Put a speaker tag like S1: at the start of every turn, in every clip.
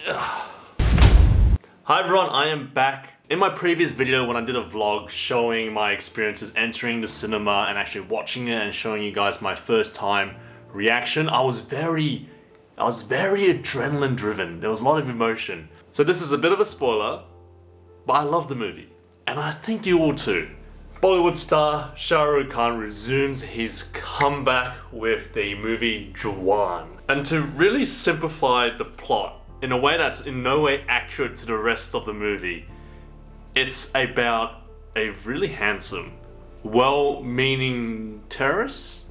S1: Hi everyone, I am back. In my previous video when I did a vlog showing my experiences entering the cinema and actually watching it and showing you guys my first time reaction, I was very adrenaline driven. There was a lot of emotion. So this is a bit of a spoiler, but I love the movie. And I think you will too. Bollywood star Shahrukh resumes his comeback with the movie JAWAN. And to really simplify the plot in a way that's in no way accurate to the rest of the movie, it's about a really handsome, well-meaning terrorist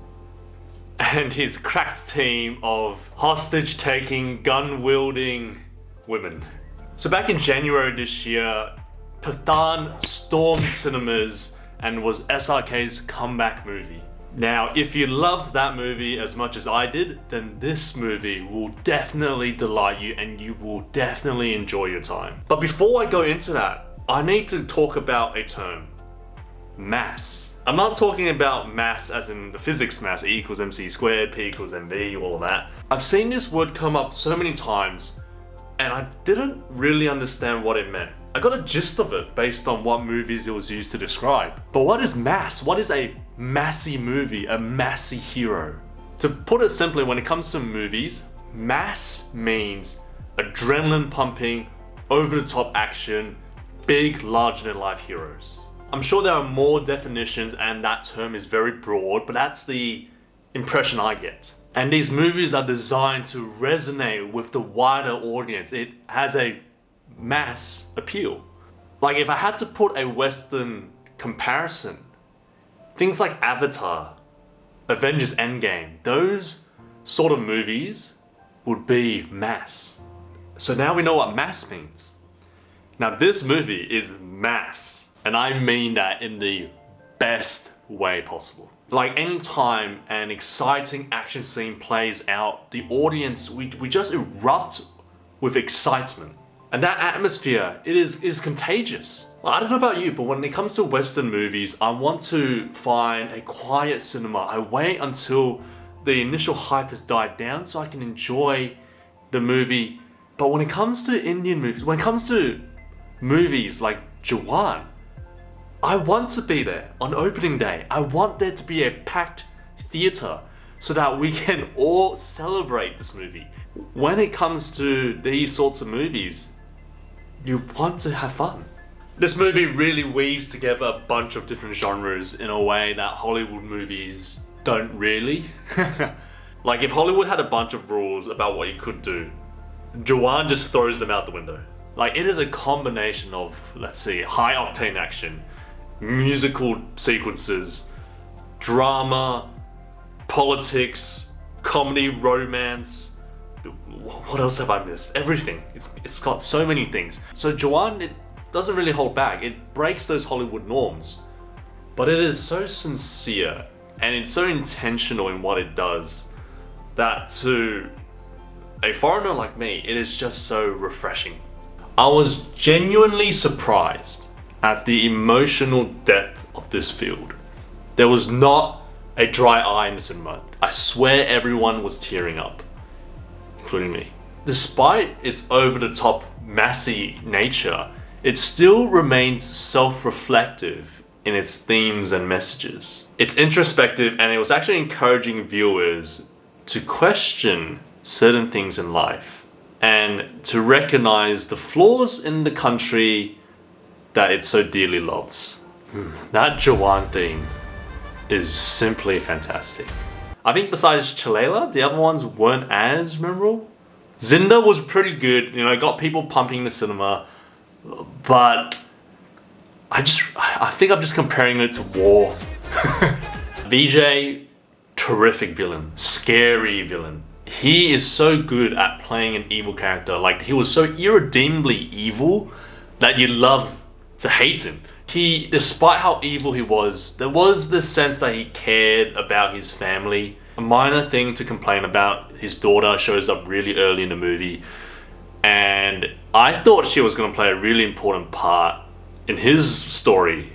S1: and his crack team of hostage-taking, gun-wielding women. So back in January this year, Pathaan stormed cinemas and was SRK's comeback movie. Now, if you loved that movie as much as I did, then this movie will definitely delight you and you will definitely enjoy your time. But before I go into that, I need to talk about a term. Mass. I'm not talking about mass as in the physics mass, E equals mc squared, P equals mv, all of that. I've seen this word come up so many times and I didn't really understand what it meant. I got a gist of it based on what movies it was used to describe. But what is mass? What is a massy movie, a massy hero? To put it simply, when it comes to movies, mass means adrenaline pumping, over-the-top action, big, larger-than-life heroes. I'm sure there are more definitions and that term is very broad, but that's the impression I get. And these movies are designed to resonate with the wider audience. It has a mass appeal. Like if I had to put a Western comparison, things like Avatar, Avengers Endgame, those sort of movies would be mass. So now we know what mass means. Now this movie is mass, and I mean that in the best way possible. Like anytime an exciting action scene plays out, the audience, we just erupt with excitement. And that atmosphere, it is contagious. Well, I don't know about you, but when it comes to Western movies, I want to find a quiet cinema. I wait until the initial hype has died down so I can enjoy the movie. But when it comes to Indian movies, when it comes to movies like JAWAN, I want to be there on opening day. I want there to be a packed theater so that we can all celebrate this movie. When it comes to these sorts of movies, you want to have fun. This movie really weaves together a bunch of different genres in a way that Hollywood movies don't really. Like if Hollywood had a bunch of rules about what you could do, JAWAN just throws them out the window. Like it is a combination of, let's see, high octane action, musical sequences, drama, politics, comedy, romance. What else have I missed? Everything. It's got so many things. So JAWAN, it doesn't really hold back. It breaks those Hollywood norms. But it is so sincere and it's so intentional in what it does that to a foreigner like me, it is just so refreshing. I was genuinely surprised at the emotional depth of this film. There was not a dry eye in the cinema. I swear everyone was tearing up, including me. Despite its over-the-top massy nature, it still remains self-reflective in its themes and messages. It's introspective and it was actually encouraging viewers to question certain things in life and to recognize the flaws in the country that it so dearly loves. That JAWAN theme is simply fantastic. I think besides Chalela, the other ones weren't as memorable. Zinda was pretty good, you know, got people pumping in the cinema, but I think I'm just comparing it to War. Vijay, terrific villain, scary villain. He is so good at playing an evil character. Like he was so irredeemably evil that you love to hate him. He, despite how evil he was, there was this sense that he cared about his family. A minor thing to complain about, his daughter shows up really early in the movie, and I thought she was going to play a really important part in his story,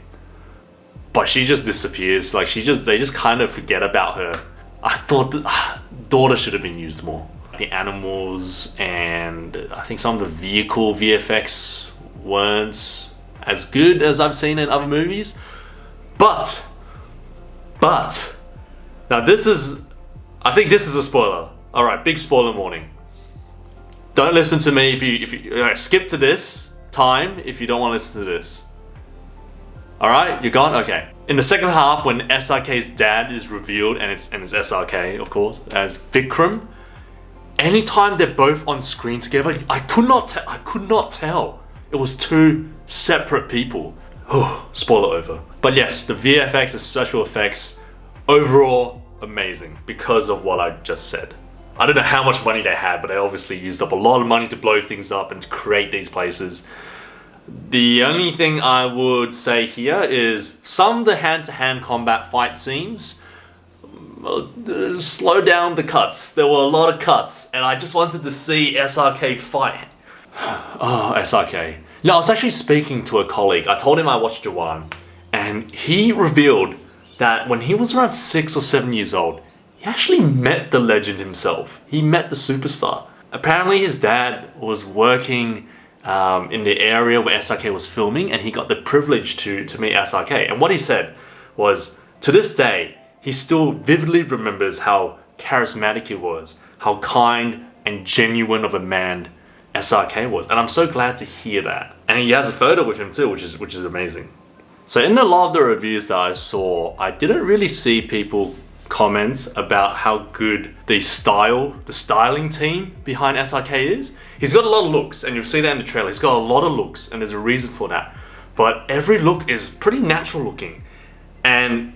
S1: but she just disappears. Like they just kind of forget about her. I thought that daughter should have been used more. The animals and I think some of the vehicle VFX weren't as good as I've seen in other movies. But, now this is, I think this is a spoiler. Alright, big spoiler warning. Don't listen to me if you skip to this time if you don't want to listen to this. Alright, you're gone? Okay. In the second half, when SRK's dad is revealed, and it's SRK, of course, as Vikram, anytime they're both on screen together, I could not tell. It was two separate people. Oh, spoiler over. But yes, the VFX, the special effects, overall amazing because of what I just said. I don't know how much money they had, but they obviously used up a lot of money to blow things up and to create these places. The only thing I would say here is some of the hand-to-hand combat fight scenes slow down the cuts. There were a lot of cuts, and I just wanted to see SRK fight. Oh, SRK. No, I was actually speaking to a colleague. I told him I watched Jawan, and he revealed that when he was around 6 or 7 years old, he actually met the legend himself. He met the superstar. Apparently his dad was working in the area where SRK was filming, and he got the privilege to meet SRK. And what he said was, to this day, he still vividly remembers how charismatic he was, how kind and genuine of a man SRK was. And I'm so glad to hear that. And he has a photo with him too, which is amazing. So in a lot of the reviews that I saw, I didn't really see people comment about how good the styling team behind SRK is. He's got a lot of looks, and you'll see that in the trailer. He's got a lot of looks, and there's a reason for that. But every look is pretty natural looking. And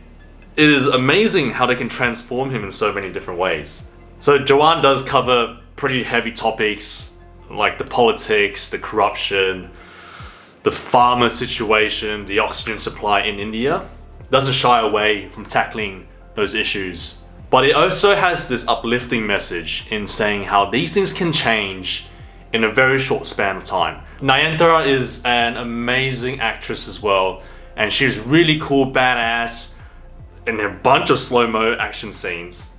S1: it is amazing how they can transform him in so many different ways. So Jawan does cover pretty heavy topics, like the politics, the corruption, the farmer situation, the oxygen supply in India. Doesn't shy away from tackling those issues. But it also has this uplifting message in saying how these things can change in a very short span of time. Nayanthara is an amazing actress as well, and she's really cool, badass, in a bunch of slow-mo action scenes.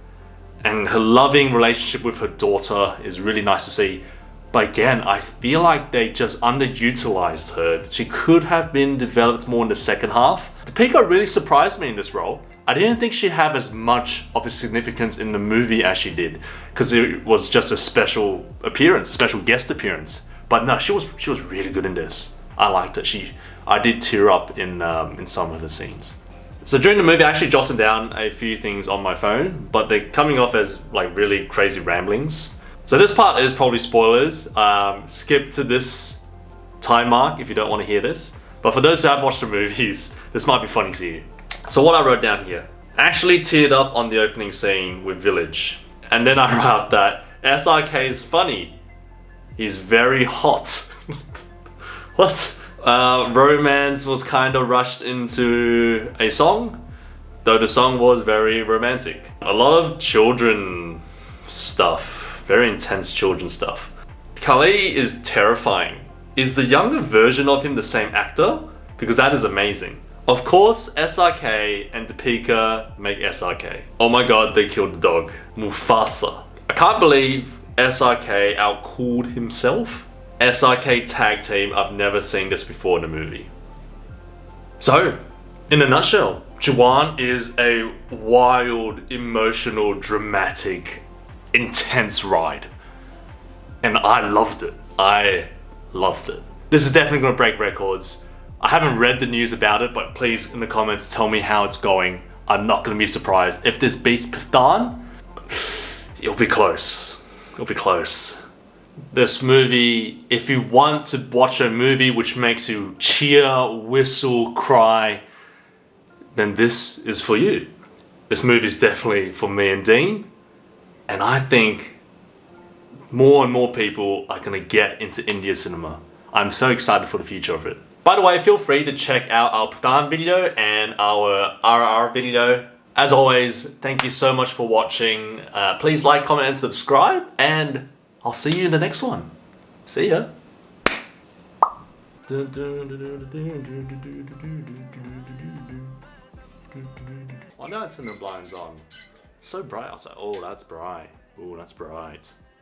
S1: And her loving relationship with her daughter is really nice to see. But again, I feel like they just underutilized her. She could have been developed more in the second half. Deepika really surprised me in this role. I didn't think she'd have as much of a significance in the movie as she did, because it was just a special appearance, a special guest appearance. But no, she was really good in this. I liked it. I did tear up in some of the scenes. So during the movie, I actually jotted down a few things on my phone, but they're coming off as like really crazy ramblings. So this part is probably spoilers. Skip to this time mark if you don't want to hear this. But for those who have watched the movies, this might be funny to you. So what I wrote down here, actually teared up on the opening scene with Village. And then I wrote that SRK is funny. He's very hot. What? Romance was kind of rushed into a song, though the song was very romantic. A lot of children stuff, very intense children stuff. Kali is terrifying. Is the younger version of him the same actor? Because that is amazing. Of course, SRK and Deepika make SRK. Oh my god, they killed the dog. Mufasa. I can't believe SRK outcooled himself. SRK tag team, I've never seen this before in a movie. So, in a nutshell, Jawan is a wild, emotional, dramatic, intense ride. And I loved it. I loved it. This is definitely going to break records. I haven't read the news about it, but please in the comments tell me how it's going. I'm not going to be surprised. If this beats Pathaan, it'll be close. It'll be close. This movie, if you want to watch a movie which makes you cheer, whistle, cry, then this is for you. This movie is definitely for me and Dean. And I think more and more people are going to get into India cinema. I'm so excited for the future of it. By the way, feel free to check out our Pathaan video and our RR video. As always, thank you so much for watching. Please like, comment, and subscribe, and I'll see you in the next one. See ya. Why did I turn the blinds on? It's so bright outside. Oh, that's bright. Oh, that's bright.